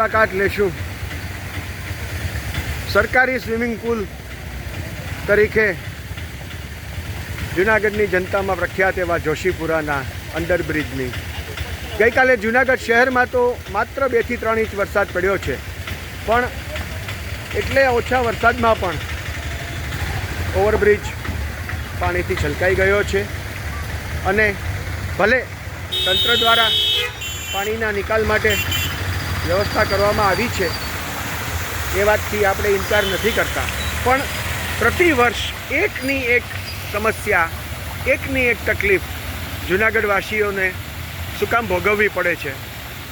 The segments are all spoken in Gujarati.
મુલાકાત લેશું સરકારી સ્વિમિંગ પુલ તરીકે જૂનાગઢની જનતામાં પ્રખ્યાત એવા જોશીપુરાના અંડરબ્રિજની. ગઈકાલે જૂનાગઢ શહેરમાં તો માત્ર 2 થી 3 ઇંચ વરસાદ પડ્યો છે, પણ એટલે ઓછા વરસાદમાં પણ ઓવરબ્રિજ પાણીથી છલકાઈ ગયો છે. અને ભલે તંત્ર દ્વારા પાણીના નિકાલ માટે વ્યવસ્થા કરવામાં આવી છે, એ વાતથી આપણે ઇનકાર નથી કરતા, પણ પ્રતિવર્ષ એકની એક સમસ્યા, એકની એક તકલીફ જૂનાગઢવાસીઓને શું કામ ભોગવવી પડે છે,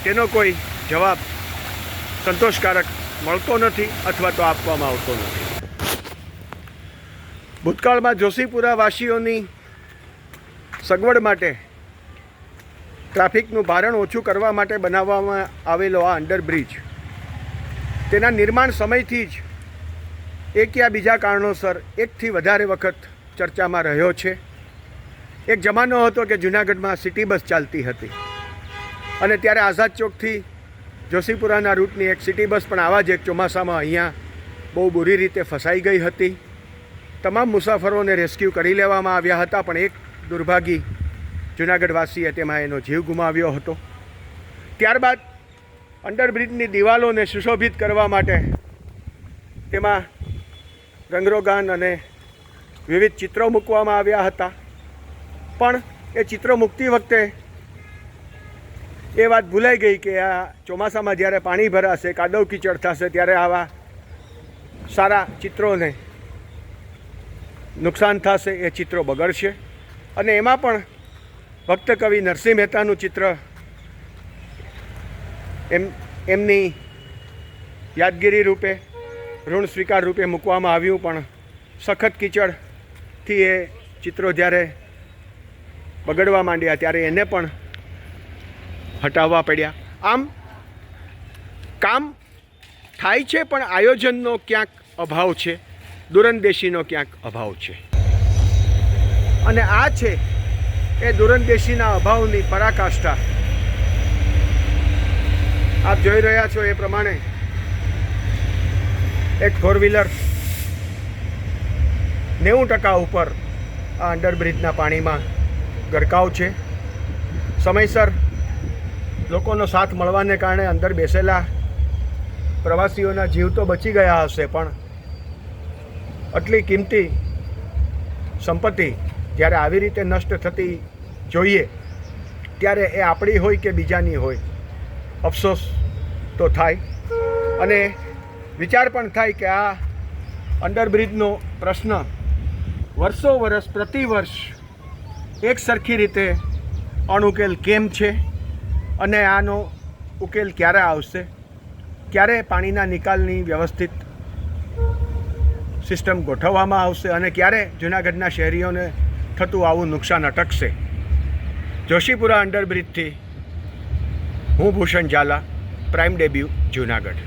તેનો કોઈ જવાબ સંતોષકારક મળતો નથી અથવા તો આપવામાં આવતો નથી. ભૂતકાળમાં જોશીપુરા વાસીઓની સગવડ માટે ટ્રાફિકનું ભારણ ઓછું કરવા માટે બનાવવામાં આવેલો આ અંડરબ્રિજ તેના નિર્માણ સમયથી જ એક યા બીજા કારણોસર એકથી વધારે વખત ચર્ચામાં રહ્યો છે. એક જમાનો હતો કે જૂનાગઢમાં સિટી બસ ચાલતી હતી અને ત્યારે આઝાદ ચોકથી જોશીપુરાના રૂટની એક સિટી બસ પણ આવા જ એક ચોમાસામાં અહીંયા બહુ બુરી રીતે ફસાઈ ગઈ હતી. તમામ મુસાફરોને રેસ્ક્યુ કરી લેવામાં આવ્યા હતા, પણ એક દુર્ભાગી જૂનાગઢવાસીએ તેમાં એનો જીવ ગુમાવ્યો હતો. ત્યારબાદ અંડરબ્રિજની દિવાલોને સુશોભિત કરવા માટે તેમાં રંગરોગાન અને વિવિધ ચિત્રો મૂકવામાં આવ્યા હતા, પણ એ ચિત્રો મૂકતી વખતે એ વાત ભૂલાઈ ગઈ કે આ ચોમાસામાં જ્યારે પાણી ભરાશે, કાદવ કીચડ થશે, ત્યારે આવા સારા ચિત્રોને નુકસાન થશે, એ ચિત્રો બગડશે. અને એમાં પણ ભક્ત કવિ નરસિંહ મહેતાનું ચિત્ર એમની યાદગીરી રૂપે, ઋણ સ્વીકાર રૂપે મૂકવામાં આવ્યું, પણ સખત કીચડથી એ ચિત્રો જ્યારે બગડવા માંડ્યા ત્યારે એને પણ હટાવવા પડ્યા. આમ કામ થાય છે, પણ આયોજનનો ક્યાંક અભાવ છે, દૂરંદેશીનો ક્યાંક અભાવ છે. અને આ છે એ દૂરંદેશીના અભાવની પરાકાષ્ઠા. આપ જોઈ રહ્યા છો એ પ્રમાણે એક 4 વ્હીલર 90% ઉપર આ અંડરબ્રિજના પાણીમાં ગરકાવ છે. સમયસર લોકોનો સાથ મળવાને કારણે અંદર બેસેલા પ્રવાસીઓના જીવ તો બચી ગયા હશે, પણ આટલી કિંમતી સંપત્તિ જ્યારે આવી રીતે નષ્ટ થતી જોઈએ ત્યારે એ આપણી હોય કે બીજાની હોય, અફસોસ તો થાય. અને વિચાર પણ થાય કે આ અંડરબ્રિજનો પ્રશ્ન વર્ષો વર્ષ પ્રતિવર્ષ એક સરખી રીતે અણઉકેલ કેમ છે, અને આનો ઉકેલ ક્યારે આવશે, ક્યારે પાણીના નિકાલની વ્યવસ્થિત સિસ્ટમ ગોઠવવામાં આવશે, અને ક્યારે જૂનાગઢના શહેરીઓને થતું આવું નુકસાન અટકશે. જોશીપુરા અંડરબ્રિજથી હું ભૂષણ ઝાલા, પ્રાઇમ ડેબ્યુ, જૂનાગઢ.